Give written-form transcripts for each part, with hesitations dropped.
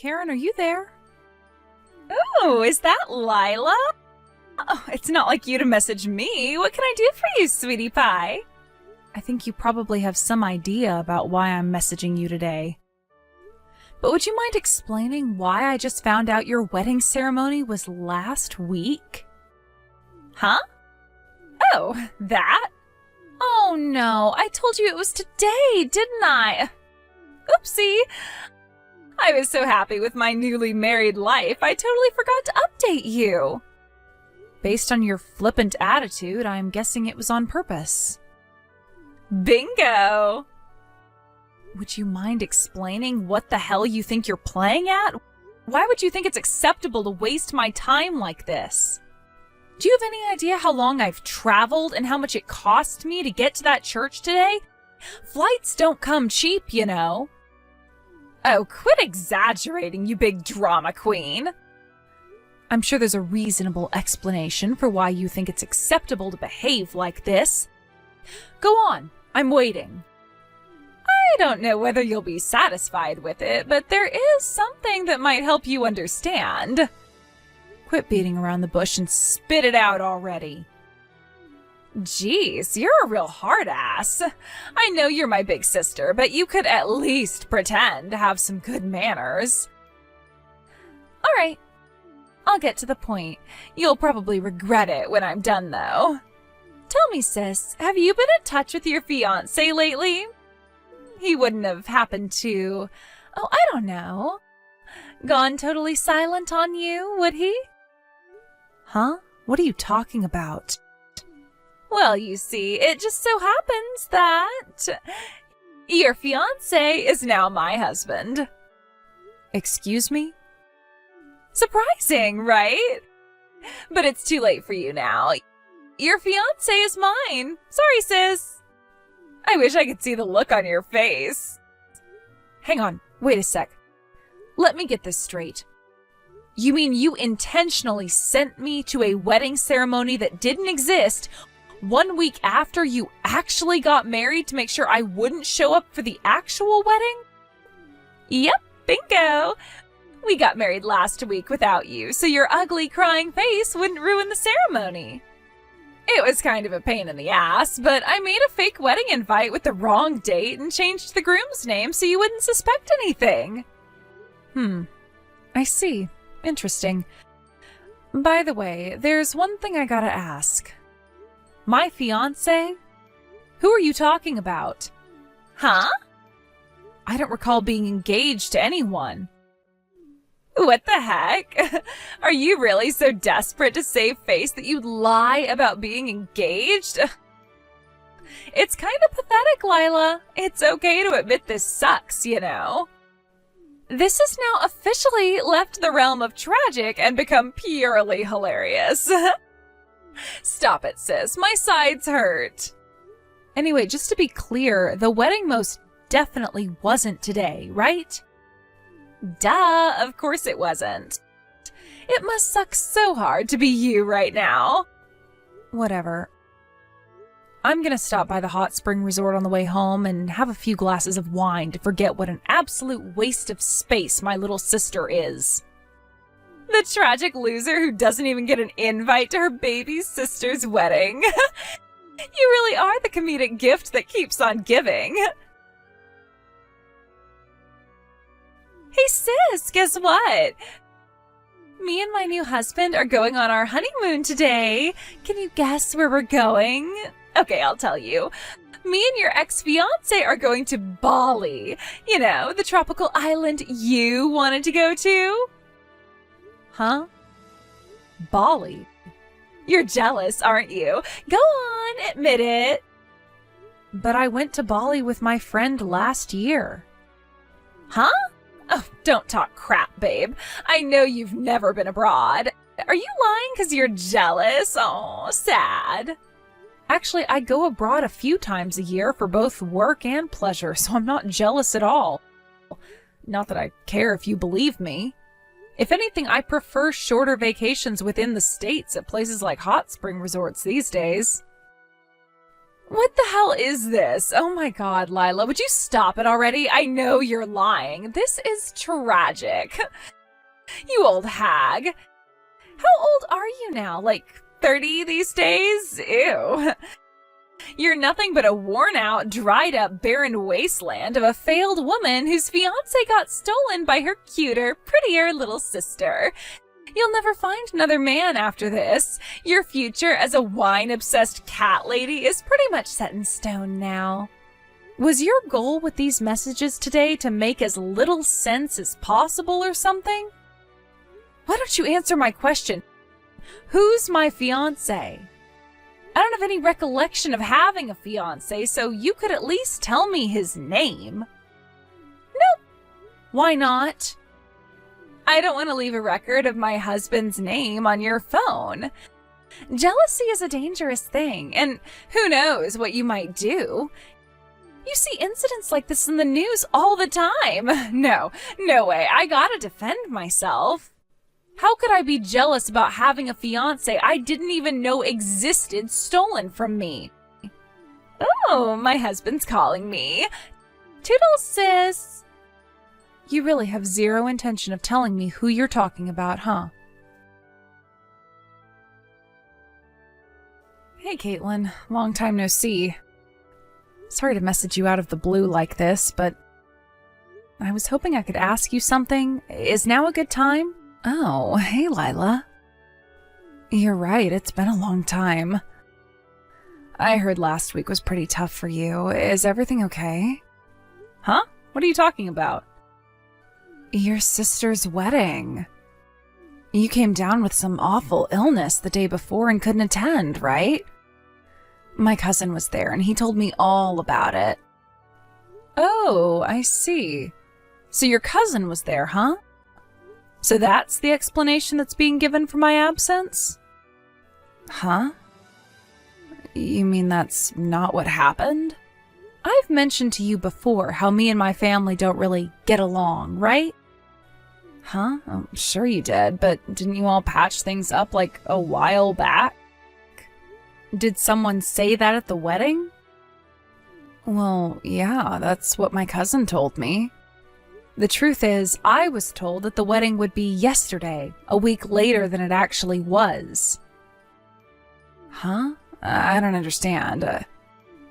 Karen, are you there? Oh, is that Lila? Oh, it's not like you to message me. What can I do for you, sweetie pie? I think you probably have some idea about why I'm messaging you today. But would you mind explaining why I just found out your wedding ceremony was last week? Huh? Oh, that? Oh no, I told you it was today, didn't I? Oopsie. I was so happy with my newly married life, I totally forgot to update you. Based on your flippant attitude, I'm guessing it was on purpose. Bingo! Would you mind explaining what the hell you think you're playing at? Why would you think it's acceptable to waste my time like this? Do you have any idea how long I've traveled and how much it cost me to get to that church today? Flights don't come cheap, you know. Oh, quit exaggerating, you big drama queen. I'm sure there's a reasonable explanation for why you think it's acceptable to behave like this. Go on, I'm waiting. I don't know whether you'll be satisfied with it, but there is something that might help you understand. Quit beating around the bush and spit it out already. Jeez, you're a real hard ass. I know you're my big sister, but you could at least pretend to have some good manners. All right, I'll get to the point. You'll probably regret it when I'm done, though. Tell me, sis, have you been in touch with your fiancé lately? He wouldn't have happened to, oh, I don't know, gone totally silent on you, would he? Huh? What are you talking about? Well, you see, it just so happens that your fiancé is now my husband. Excuse me? Surprising, right? But it's too late for you now. Your fiancé is mine. Sorry, sis. I wish I could see the look on your face. Hang on, wait a sec. Let me get this straight. You mean you intentionally sent me to a wedding ceremony that didn't exist 1 week after you actually got married to make sure I wouldn't show up for the actual wedding? Yep, bingo. We got married last week without you, so your ugly crying face wouldn't ruin the ceremony. It was kind of a pain in the ass, but I made a fake wedding invite with the wrong date and changed the groom's name so you wouldn't suspect anything. I see. Interesting. By the way, there's one thing I gotta ask. My fiancé? Who are you talking about? Huh? I don't recall being engaged to anyone. What the heck? Are you really so desperate to save face that you'd lie about being engaged? It's kind of pathetic, Lila. It's okay to admit this sucks, you know. This has now officially left the realm of tragic and become purely hilarious. Stop it, sis. My sides hurt. Anyway, just to be clear, the wedding most definitely wasn't today, right? Duh, of course it wasn't. It must suck so hard to be you right now. Whatever. I'm gonna stop by the hot spring resort on the way home and have a few glasses of wine to forget what an absolute waste of space my little sister is. The tragic loser who doesn't even get an invite to her baby sister's wedding. You really are the comedic gift that keeps on giving. Hey sis, guess what? Me and my new husband are going on our honeymoon today. Can you guess where we're going? Okay, I'll tell you. Me and your ex-fiancé are going to Bali. You know, the tropical island you wanted to go to. Huh? Bali? You're jealous, aren't you? Go on, admit it. But I went to Bali with my friend last year. Huh? Oh, don't talk crap, babe. I know you've never been abroad. Are you lying because you're jealous? Oh, sad. Actually, I go abroad a few times a year for both work and pleasure, so I'm not jealous at all. Not that I care if you believe me. If anything, I prefer shorter vacations within the States at places like hot spring resorts these days. What the hell is this? Oh my god, Lila, would you stop it already? I know you're lying. This is tragic. You old hag. How old are you now? Like 30 these days? Ew. You're nothing but a worn-out, dried-up, barren wasteland of a failed woman whose fiancé got stolen by her cuter, prettier little sister. You'll never find another man after this. Your future as a wine-obsessed cat lady is pretty much set in stone now. Was your goal with these messages today to make as little sense as possible or something? Why don't you answer my question? Who's my fiancé? I don't have any recollection of having a fiancé, so you could at least tell me his name. Nope. Why not? I don't want to leave a record of my husband's name on your phone. Jealousy is a dangerous thing, and who knows what you might do. You see incidents like this in the news all the time. No way. I gotta defend myself. How could I be jealous about having a fiancé I didn't even know existed stolen from me? Oh, my husband's calling me. Toodles, sis. You really have zero intention of telling me who you're talking about, huh? Hey, Caitlin. Long time no see. Sorry to message you out of the blue like this, but I was hoping I could ask you something. Is now a good time? Oh, hey, Lila. You're right, it's been a long time. I heard last week was pretty tough for you. Is everything okay? Huh? What are you talking about? Your sister's wedding. You came down with some awful illness the day before and couldn't attend, right? My cousin was there and he told me all about it. Oh, I see. So your cousin was there, huh? So that's the explanation that's being given for my absence? Huh? You mean that's not what happened? I've mentioned to you before how me and my family don't really get along, right? Huh? I'm sure you did, but didn't you all patch things up like a while back? Did someone say that at the wedding? Well, yeah, that's what my cousin told me. The truth is, I was told that the wedding would be yesterday, a week later than it actually was. Huh? I don't understand.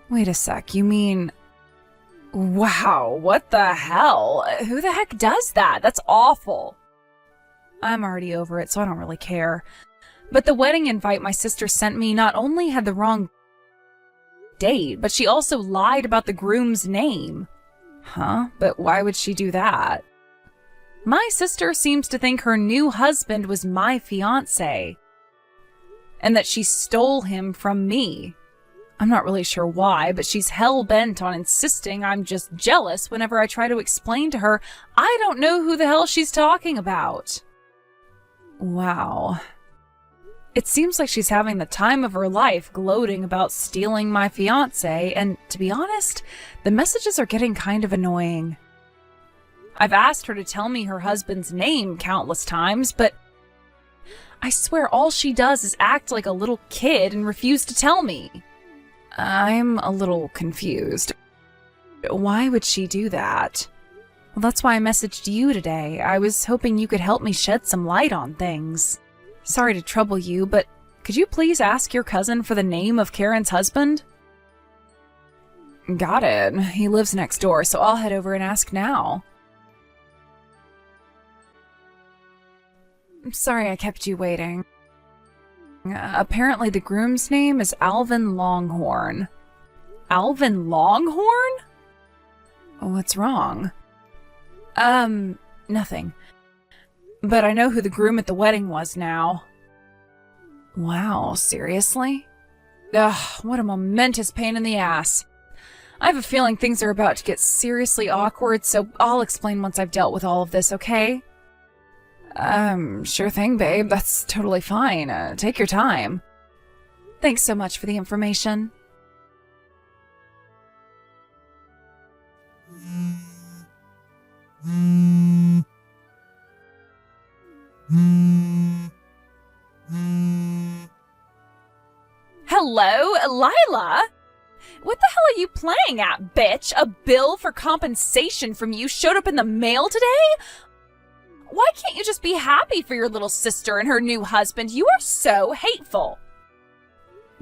Wait a sec, you mean... Wow, what the hell? Who the heck does that? That's awful. I'm already over it, so I don't really care. But the wedding invite my sister sent me not only had the wrong date, but she also lied about the groom's name. Huh? But why would she do that? My sister seems to think her new husband was my fiancé, and that she stole him from me. I'm not really sure why, but she's hell-bent on insisting I'm just jealous whenever I try to explain to her I don't know who the hell she's talking about. Wow. It seems like she's having the time of her life gloating about stealing my fiancé, and to be honest, the messages are getting kind of annoying. I've asked her to tell me her husband's name countless times, but I swear all she does is act like a little kid and refuse to tell me. I'm a little confused. Why would she do that? Well, that's why I messaged you today. I was hoping you could help me shed some light on things. Sorry to trouble you, but could you please ask your cousin for the name of Karen's husband? Got it. He lives next door, so I'll head over and ask now. I'm sorry I kept you waiting. Apparently the groom's name is Alvin Longhorn. Alvin Longhorn? What's wrong? Nothing. But I know who the groom at the wedding was now. Wow, seriously? Ugh, what a momentous pain in the ass. I have a feeling things are about to get seriously awkward, so I'll explain once I've dealt with all of this, okay? Sure thing, babe. That's totally fine. Take your time. Thanks so much for the information. Hello, Lila? What the hell are you playing at, bitch? A bill for compensation from you showed up in the mail today? Why can't you just be happy for your little sister and her new husband? You are so hateful.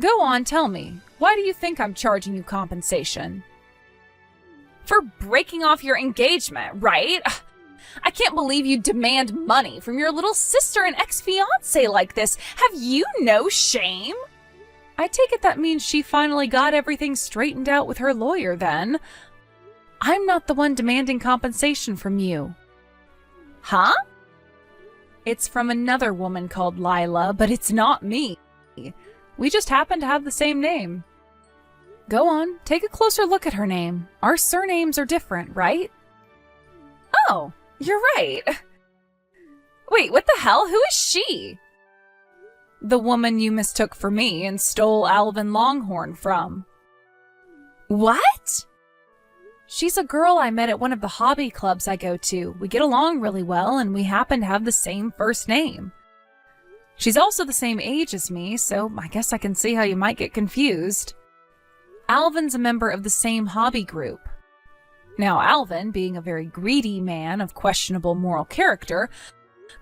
Go on, tell me. Why do you think I'm charging you compensation? For breaking off your engagement, right? I can't believe you demand money from your little sister and ex-fiancé like this. Have you no shame? I take it that means she finally got everything straightened out with her lawyer then. I'm not the one demanding compensation from you. Huh? It's from another woman called Lila, but it's not me. We just happen to have the same name. Go on, take a closer look at her name. Our surnames are different, right? Oh, you're right. Wait, what the hell? Who is she? The woman you mistook for me and stole Alvin Longhorn from. What? She's a girl I met at one of the hobby clubs I go to. We get along really well, and we happen to have the same first name. She's also the same age as me, so I guess I can see how you might get confused. Alvin's a member of the same hobby group. Now, Alvin, being a very greedy man of questionable moral character,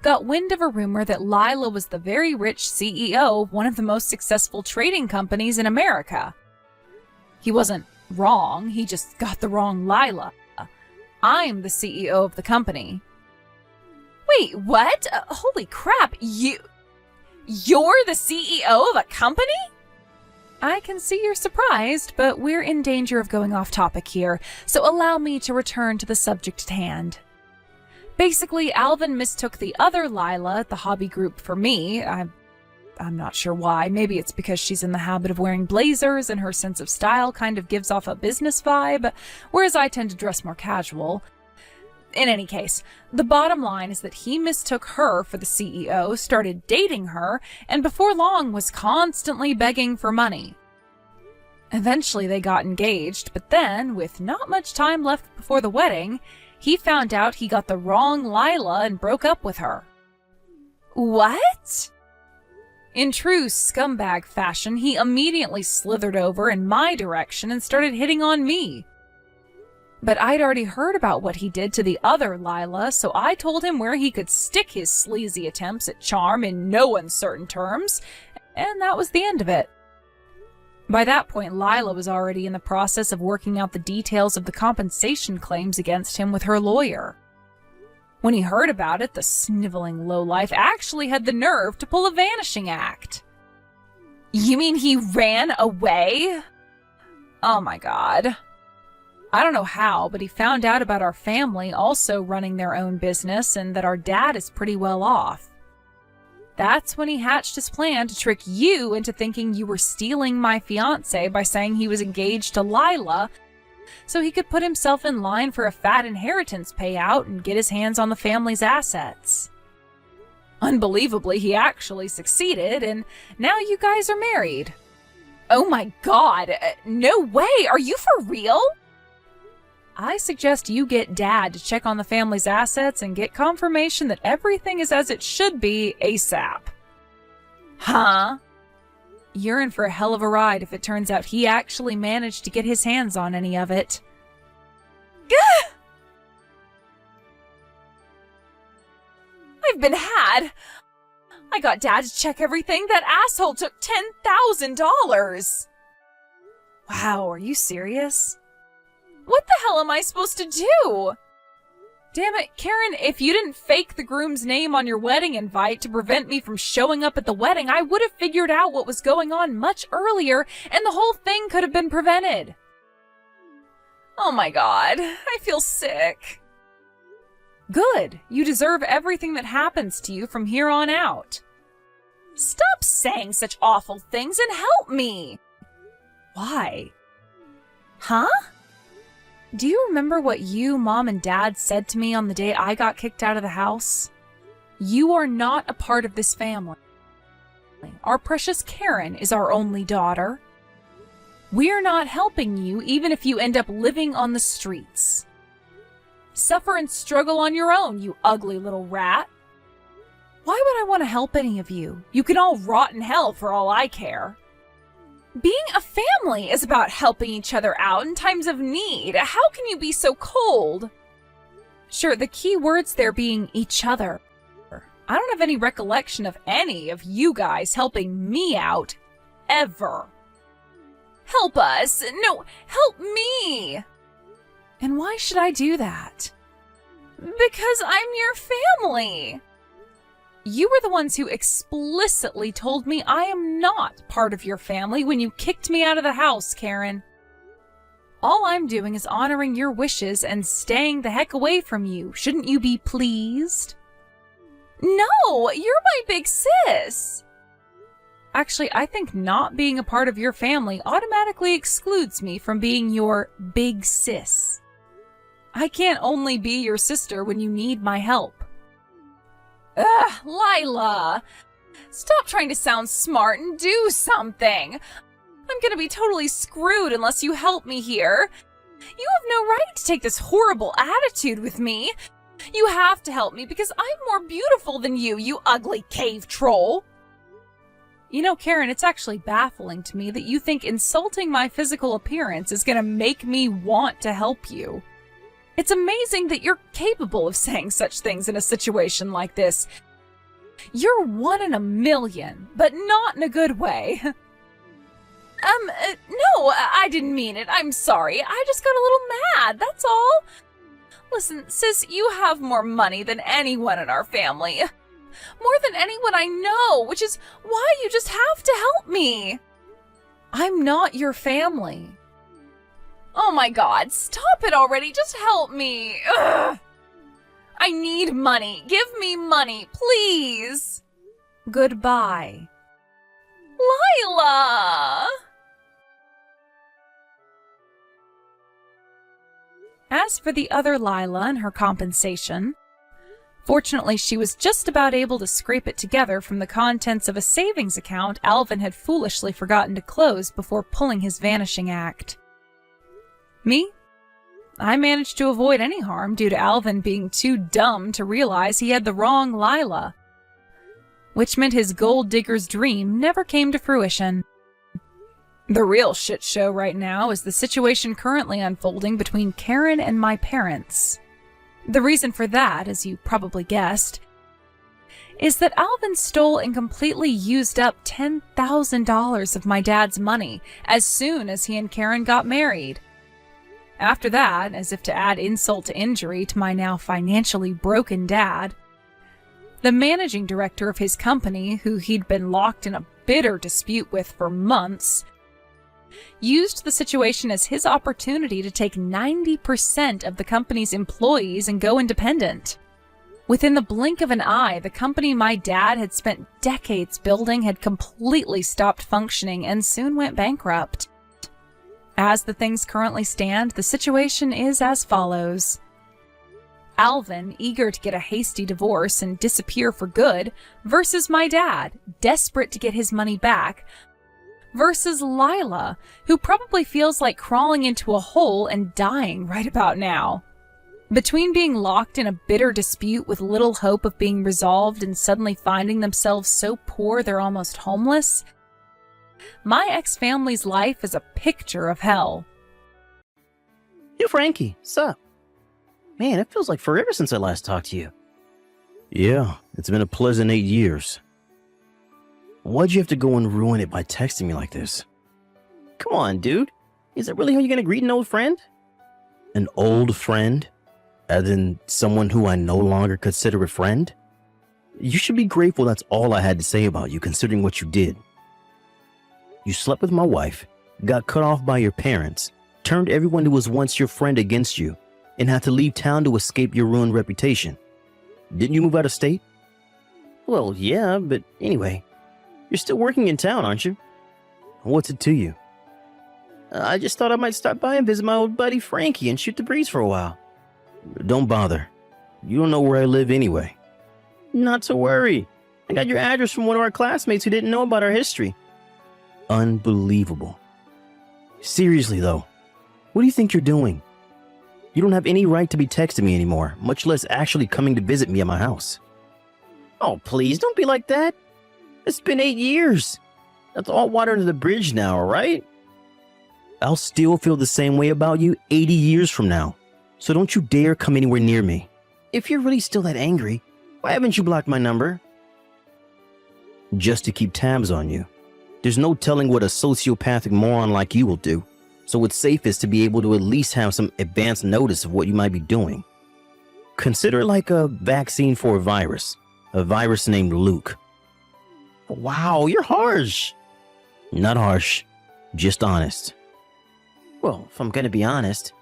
got wind of a rumor that Lila was the very rich CEO of one of the most successful trading companies in America. He wasn't wrong, he just got the wrong Lila. I'm the CEO of the company. Wait, what? Holy crap, you're the CEO of a company? I can see you're surprised, but we're in danger of going off topic here, so allow me to return to the subject at hand. Basically, Alvin mistook the other Lila at the hobby group for me. I'm not sure why. Maybe it's because she's in the habit of wearing blazers and her sense of style kind of gives off a business vibe, whereas I tend to dress more casual. In any case, the bottom line is that he mistook her for the CEO, started dating her, and before long was constantly begging for money. Eventually they got engaged, but then, with not much time left before the wedding, he found out he got the wrong Lila and broke up with her. What? In true scumbag fashion, he immediately slithered over in my direction and started hitting on me. But I'd already heard about what he did to the other Lila, so I told him where he could stick his sleazy attempts at charm in no uncertain terms, and that was the end of it. By that point, Lila was already in the process of working out the details of the compensation claims against him with her lawyer. When he heard about it, the sniveling lowlife actually had the nerve to pull a vanishing act. You mean he ran away? Oh my god. I don't know how, but he found out about our family also running their own business and that our dad is pretty well off. That's when he hatched his plan to trick you into thinking you were stealing my fiancé by saying he was engaged to Lila, so he could put himself in line for a fat inheritance payout and get his hands on the family's assets. Unbelievably, he actually succeeded, and now you guys are married. Oh my god, no way, are you for real? I suggest you get Dad to check on the family's assets and get confirmation that everything is as it should be ASAP. Huh? You're in for a hell of a ride if it turns out he actually managed to get his hands on any of it. Gah! I've been had. I got Dad to check everything. That asshole took $10,000. Wow, are you serious? What the hell am I supposed to do? Damn it, Karen, if you didn't fake the groom's name on your wedding invite to prevent me from showing up at the wedding, I would have figured out what was going on much earlier, and the whole thing could have been prevented. Oh my god, I feel sick. Good, you deserve everything that happens to you from here on out. Stop saying such awful things and help me! Why? Huh? Do you remember what you, Mom, and Dad said to me on the day I got kicked out of the house? You are not a part of this family. Our precious Karen is our only daughter. We're not helping you even if you end up living on the streets. Suffer and struggle on your own, you ugly little rat. Why would I want to help any of you? You can all rot in hell for all I care. Being a family is about helping each other out in times of need. How can you be so cold? Sure, the key words there being each other. I don't have any recollection of any of you guys helping me out, ever. Help us! No, help me! And why should I do that? Because I'm your family. You were the ones who explicitly told me I am not part of your family when you kicked me out of the house, Karen. All I'm doing is honoring your wishes and staying the heck away from you. Shouldn't you be pleased? No, you're my big sis. Actually, I think not being a part of your family automatically excludes me from being your big sis. I can't only be your sister when you need my help. Ugh, Lila! Stop trying to sound smart and do something! I'm gonna be totally screwed unless you help me here. You have no right to take this horrible attitude with me. You have to help me because I'm more beautiful than you ugly cave troll. You know, Karen, it's actually baffling to me that you think insulting my physical appearance is gonna make me want to help you. It's amazing that you're capable of saying such things in a situation like this. You're one in a million, but not in a good way. No, I didn't mean it. I'm sorry. I just got a little mad, that's all. Listen, sis, you have more money than anyone in our family. More than anyone I know, which is why you just have to help me. I'm not your family. Oh my God, stop it already. Just help me. Ugh. I need money. Give me money, please. Goodbye. Lila! As for the other Lila and her compensation, fortunately she was just about able to scrape it together from the contents of a savings account Alvin had foolishly forgotten to close before pulling his vanishing act. Me? I managed to avoid any harm due to Alvin being too dumb to realize he had the wrong Lila, which meant his gold digger's dream never came to fruition. The real shit show right now is the situation currently unfolding between Karen and my parents. The reason for that, as you probably guessed, is that Alvin stole and completely used up $10,000 of my dad's money as soon as he and Karen got married. After that, as if to add insult to injury to my now financially broken dad, the managing director of his company, who he'd been locked in a bitter dispute with for months, used the situation as his opportunity to take 90% of the company's employees and go independent. Within the blink of an eye, the company my dad had spent decades building had completely stopped functioning and soon went bankrupt. As the things currently stand, the situation is as follows. Alvin, eager to get a hasty divorce and disappear for good, versus my dad, desperate to get his money back, versus Lila, who probably feels like crawling into a hole and dying right about now. Between being locked in a bitter dispute with little hope of being resolved and suddenly finding themselves so poor they're almost homeless, my ex-family's life is a picture of hell. Yo, Frankie, sup? Man, it feels like forever since I last talked to you. Yeah, it's been a pleasant 8 years. Why'd you have to go and ruin it by texting me like this? Come on, dude. Is that really how you're gonna greet an old friend? An old friend? As in someone who I no longer consider a friend? You should be grateful that's all I had to say about you, considering what you did. You slept with my wife, got cut off by your parents, turned everyone who was once your friend against you, and had to leave town to escape your ruined reputation. Didn't you move out of state? Well, yeah, but anyway, you're still working in town, aren't you? What's it to you? I just thought I might stop by and visit my old buddy Frankie and shoot the breeze for a while. Don't bother. You don't know where I live anyway. Not to worry. I got your address from one of our classmates who didn't know about our history. Unbelievable. Seriously, though, what do you think you're doing? You don't have any right to be texting me anymore, much less actually coming to visit me at my house. Oh, please, don't be like that. It's been 8 years. That's all water under the bridge now, alright? I'll still feel the same way about you 80 years from now. So don't you dare come anywhere near me. If you're really still that angry, why haven't you blocked my number? Just to keep tabs on you. There's no telling what a sociopathic moron like you will do. So it's safest to be able to at least have some advance notice of what you might be doing. Consider it like a vaccine for a virus named Luke. Wow, you're harsh. Not harsh, just honest. Well, if I'm gonna be honest,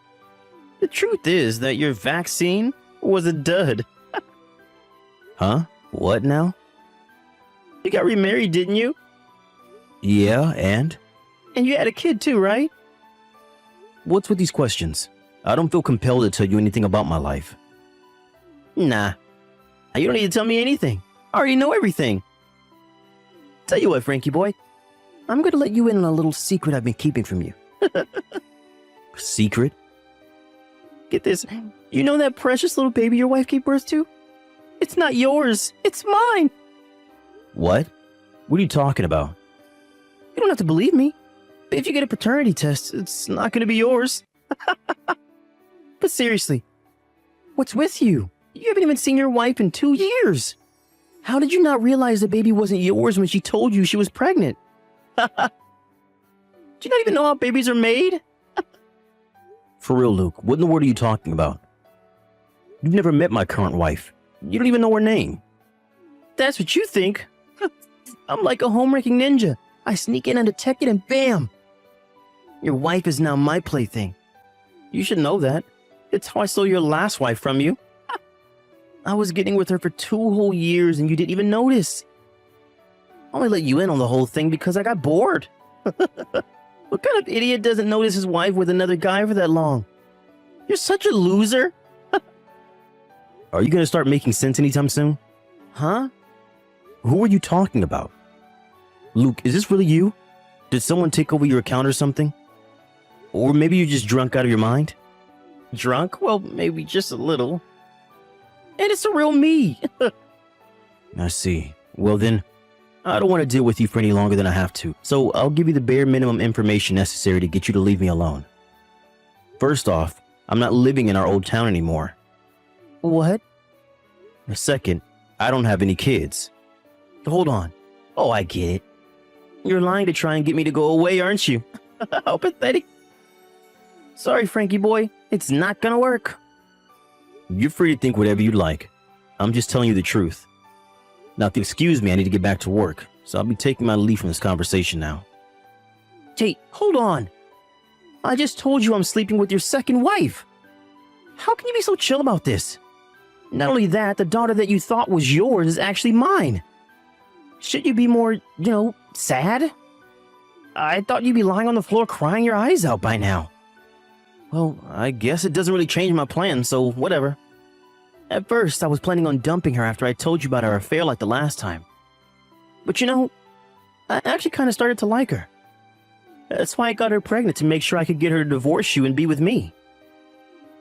the truth is that your vaccine was a dud. Huh? What now? You got remarried, didn't you? Yeah, and? And you had a kid too, right? What's with these questions? I don't feel compelled to tell you anything about my life. Nah. You don't need to tell me anything. I already know everything. Tell you what, Frankie boy. I'm gonna let you in on a little secret I've been keeping from you. Secret? Get this. You know that precious little baby your wife gave birth to? It's not yours. It's mine. What? What are you talking about? You don't have to believe me. But if you get a paternity test, it's not going to be yours. But seriously, what's with you? You haven't even seen your wife in 2 years. How did you not realize the baby wasn't yours when she told you she was pregnant? Do you not even know how babies are made? For real, Luke, what in the world are you talking about? You've never met my current wife. You don't even know her name. That's what you think. I'm like a home-wrecking ninja. I sneak in undetected and bam! Your wife is now my plaything. You should know that. It's how I stole your last wife from you. I was getting with her for 2 whole years and you didn't even notice. I only let you in on the whole thing because I got bored. What kind of idiot doesn't notice his wife with another guy for that long? You're such a loser. Are you gonna start making sense anytime soon? Huh? Who are you talking about? Luke, is this really you? Did someone take over your account or something? Or maybe you're just drunk out of your mind? Drunk? Well, maybe just a little. And it's the real me. I see. Well then, I don't want to deal with you for any longer than I have to, so I'll give you the bare minimum information necessary to get you to leave me alone. First off, I'm not living in our old town anymore. What? Second, I don't have any kids. Hold on. Oh, I get it. You're lying to try and get me to go away, aren't you? How pathetic. Sorry, Frankie boy. It's not gonna work. You're free to think whatever you'd like. I'm just telling you the truth. Now, if you excuse me, I need to get back to work, so I'll be taking my leave from this conversation now. Hey, hold on. I just told you I'm sleeping with your second wife. How can you be so chill about this? Not only that, the daughter that you thought was yours is actually mine. Should you be more, sad? I thought you'd be lying on the floor crying your eyes out by now. Well, I guess it doesn't really change my plans, so whatever. At first, I was planning on dumping her after I told you about our affair like the last time. But I actually kind of started to like her. That's why I got her pregnant, to make sure I could get her to divorce you and be with me.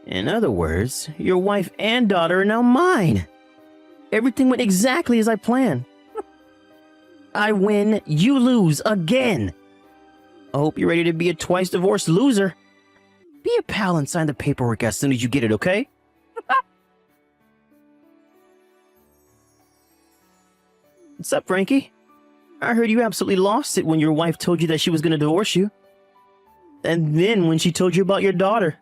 In other words, your wife and daughter are now mine. Everything went exactly as I planned. I win, you lose again. I hope you're ready to be a twice divorced loser. Be a pal and sign the paperwork as soon as you get it, okay? What's up, Frankie? I heard you absolutely lost it when your wife told you that she was going to divorce you. And then when she told you about your daughter.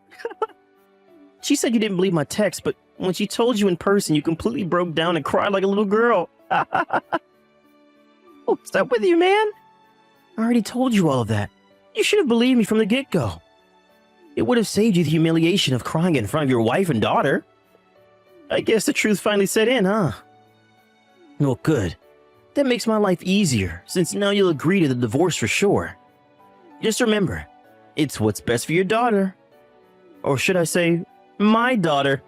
She said you didn't believe my text, but when she told you in person, you completely broke down and cried like a little girl. Oh, is that with you, man? I already told you all of that. You should have believed me from the get-go. It would have saved you the humiliation of crying in front of your wife and daughter. I guess the truth finally set in, huh? Well, good. That makes my life easier, since now you'll agree to the divorce for sure. Just remember, it's what's best for your daughter. Or should I say, my daughter.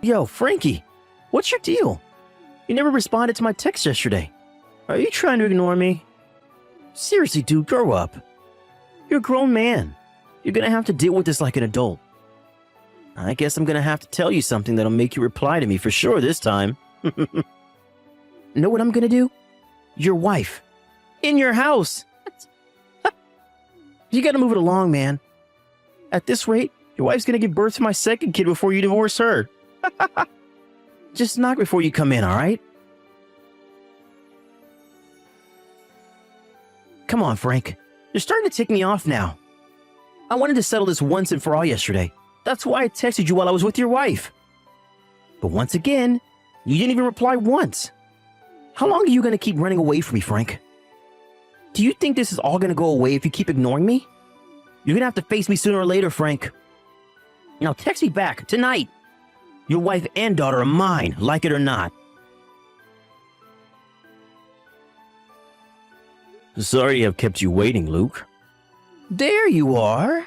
Yo, Frankie, what's your deal? You never responded to my text yesterday. Are you trying to ignore me? Seriously, dude, grow up. You're a grown man. You're gonna have to deal with this like an adult. I guess I'm gonna have to tell you something that'll make you reply to me for sure this time. Know what I'm gonna do? Your wife. In your house. You gotta move it along, man. At this rate, your wife's gonna give birth to my second kid before you divorce her. Just knock before you come in, alright? Come on, Frank. You're starting to tick me off now. I wanted to settle this once and for all yesterday. That's why I texted you while I was with your wife. But once again, you didn't even reply once. How long are you going to keep running away from me, Frank? Do you think this is all going to go away if you keep ignoring me? You're going to have to face me sooner or later, Frank. Now text me back, tonight. Your wife and daughter are mine, like it or not. Sorry I've kept you waiting, Luke. There you are.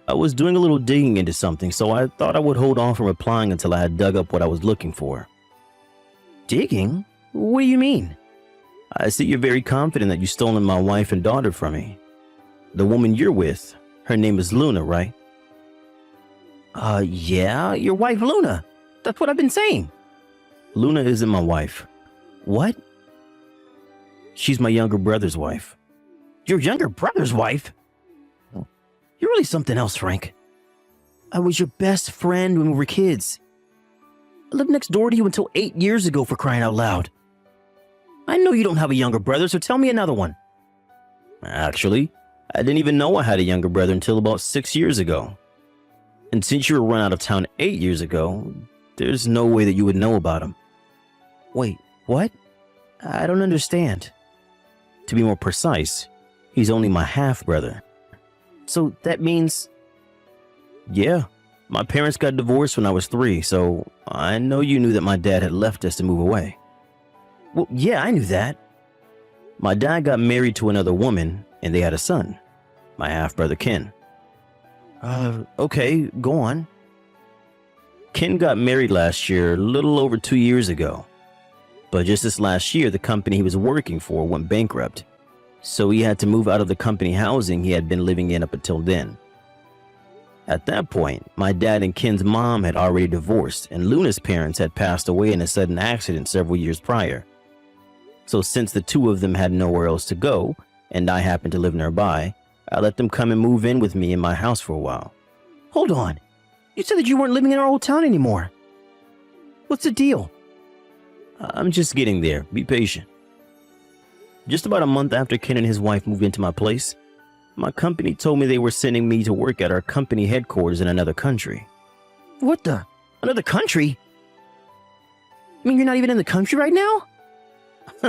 I was doing a little digging into something, so I thought I would hold on from replying until I had dug up what I was looking for. Digging? What do you mean? I see you're very confident that you've stolen my wife and daughter from me. The woman you're with, her name is Luna, right? Yeah, your wife Luna. That's what I've been saying. Luna isn't my wife. What? She's my younger brother's wife. Your younger brother's wife? You're really something else, Frank. I was your best friend when we were kids. I lived next door to you until 8 years ago, for crying out loud. I know you don't have a younger brother, so tell me another one. Actually, I didn't even know I had a younger brother until about 6 years ago. And since you were run out of town 8 years ago, there's no way that you would know about him. Wait, what? I don't understand. To be more precise, he's only my half-brother. So that means... Yeah, my parents got divorced when I was 3, so I know you knew that my dad had left us to move away. Well, yeah, I knew that. My dad got married to another woman, and they had a son, my half-brother Ken. Okay, go on. Ken got married last year, a little over 2 years ago. But just this last year, the company he was working for went bankrupt. So he had to move out of the company housing he had been living in up until then. At that point, my dad and Ken's mom had already divorced, and Luna's parents had passed away in a sudden accident several years prior. So since the two of them had nowhere else to go, and I happened to live nearby, I let them come and move in with me in my house for a while. Hold on. You said that you weren't living in our old town anymore. What's the deal? I'm just getting there. Be patient. Just about a month after Ken and his wife moved into my place, my company told me they were sending me to work at our company headquarters in another country. What the? Another country? You mean you're not even in the country right now?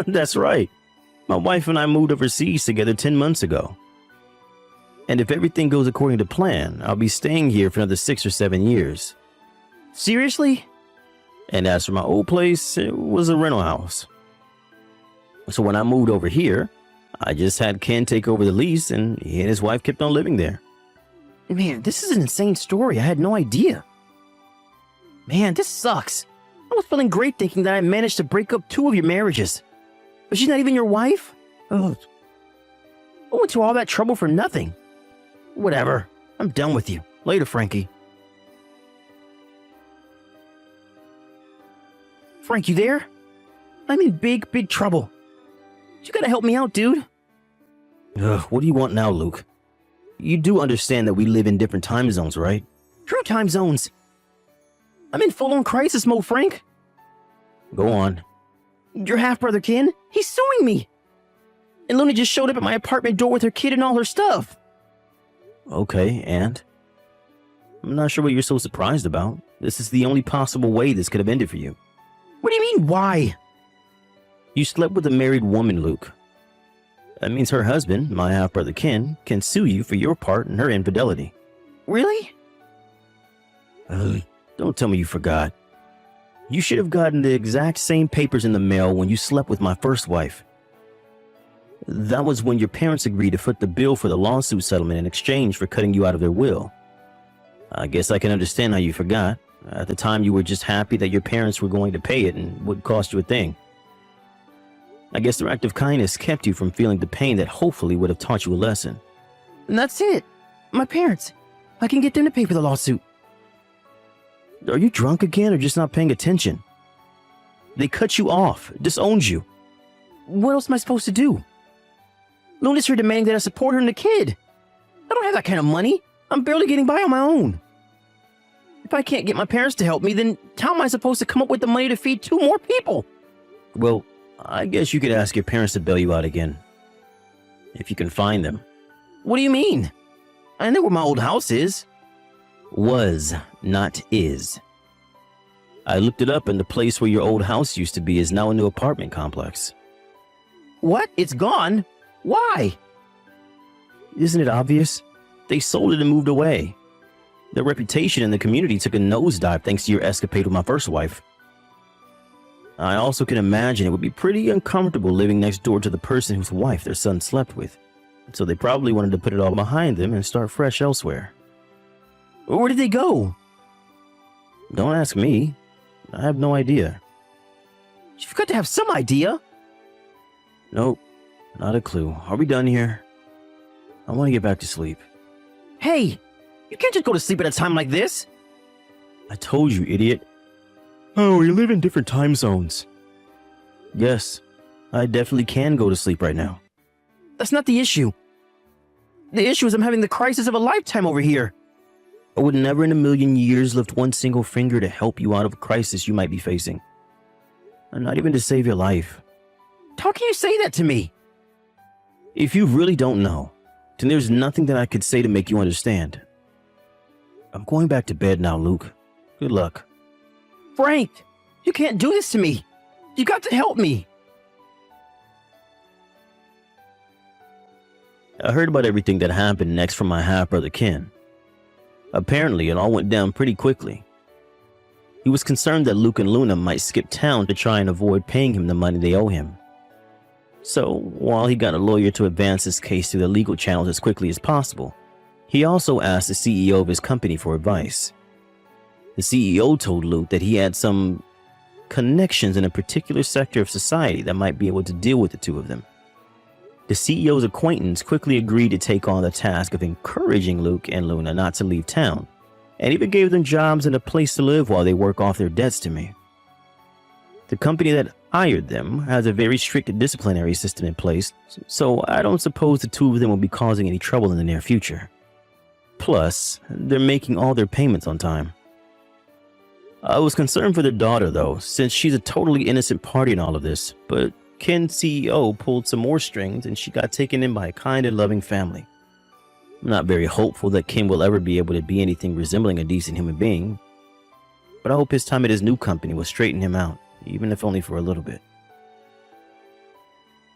That's right. My wife and I moved overseas together 10 months ago. And if everything goes according to plan, I'll be staying here for another 6 or 7 years. Seriously? And as for my old place, it was a rental house. So when I moved over here, I just had Ken take over the lease, and he and his wife kept on living there. Man, this is an insane story. I had no idea. Man, this sucks. I was feeling great thinking that I managed to break up 2 of your marriages. But she's not even your wife? Ugh. I went through all that trouble for nothing. Whatever. I'm done with you. Later, Frankie. Frank, you there? I'm in big, big trouble. You gotta help me out, dude. Ugh, what do you want now, Luke? You do understand that we live in different time zones, right? True time zones. I'm in full-on crisis mode, Frank. Go on. Your half-brother Ken, he's suing me. And Luna just showed up at my apartment door with her kid and all her stuff. Okay, and? I'm not sure what you're so surprised about. This is the only possible way this could have ended for you. What do you mean, why? You slept with a married woman, Luke. That means her husband, my half-brother Ken, can sue you for your part in her infidelity. Really? Don't tell me you forgot. You should have gotten the exact same papers in the mail when you slept with my first wife. That was when your parents agreed to foot the bill for the lawsuit settlement in exchange for cutting you out of their will. I guess I can understand how you forgot. At the time, you were just happy that your parents were going to pay it and wouldn't cost you a thing. I guess their act of kindness kept you from feeling the pain that hopefully would have taught you a lesson. And that's it. My parents. I can get them to pay for the lawsuit. Are you drunk again or just not paying attention? They cut you off, disowned you. What else am I supposed to do? Luna's here demanding that I support her and the kid. I don't have that kind of money. I'm barely getting by on my own. If I can't get my parents to help me, then how am I supposed to come up with the money to feed 2 more people? Well, I guess you could ask your parents to bail you out again. If you can find them. What do you mean? I know where my old house is. Was, not is. I looked it up, and the place where your old house used to be is now a new apartment complex. What? It's gone? Why? Isn't it obvious? They sold it and moved away. Their reputation in the community took a nosedive thanks to your escapade with my first wife. I also can imagine it would be pretty uncomfortable living next door to the person whose wife their son slept with. So they probably wanted to put it all behind them and start fresh elsewhere. Where did they go? Don't ask me. I have no idea. You've got to have some idea. Nope, not a clue. Are we done here? I want to get back to sleep. Hey, you can't just go to sleep at a time like this. I told you, idiot. Oh, we live in different time zones. Yes, I definitely can go to sleep right now. That's not the issue. The issue is I'm having the crisis of a lifetime over here. I would never in a million years lift one single finger to help you out of a crisis you might be facing. And not even to save your life. How can you say that to me? If you really don't know, then there's nothing that I could say to make you understand. I'm going back to bed now, Luke. Good luck. Frank, you can't do this to me. You got to help me. I heard about everything that happened next from my half-brother Ken. Apparently, it all went down pretty quickly. He was concerned that Luke and Luna might skip town to try and avoid paying him the money they owe him. So, while he got a lawyer to advance his case through the legal channels as quickly as possible, he also asked the CEO of his company for advice. The CEO told Luke that he had some connections in a particular sector of society that might be able to deal with the two of them. The CEO's acquaintance quickly agreed to take on the task of encouraging Luke and Luna not to leave town, and even gave them jobs and a place to live while they work off their debts to me. The company that hired them has a very strict disciplinary system in place, so I don't suppose the two of them will be causing any trouble in the near future. Plus, they're making all their payments on time. I was concerned for their daughter, though, since she's a totally innocent party in all of this, but Ken's CEO pulled some more strings and she got taken in by a kind and loving family. I'm not very hopeful that Ken will ever be able to be anything resembling a decent human being, but I hope his time at his new company will straighten him out, even if only for a little bit.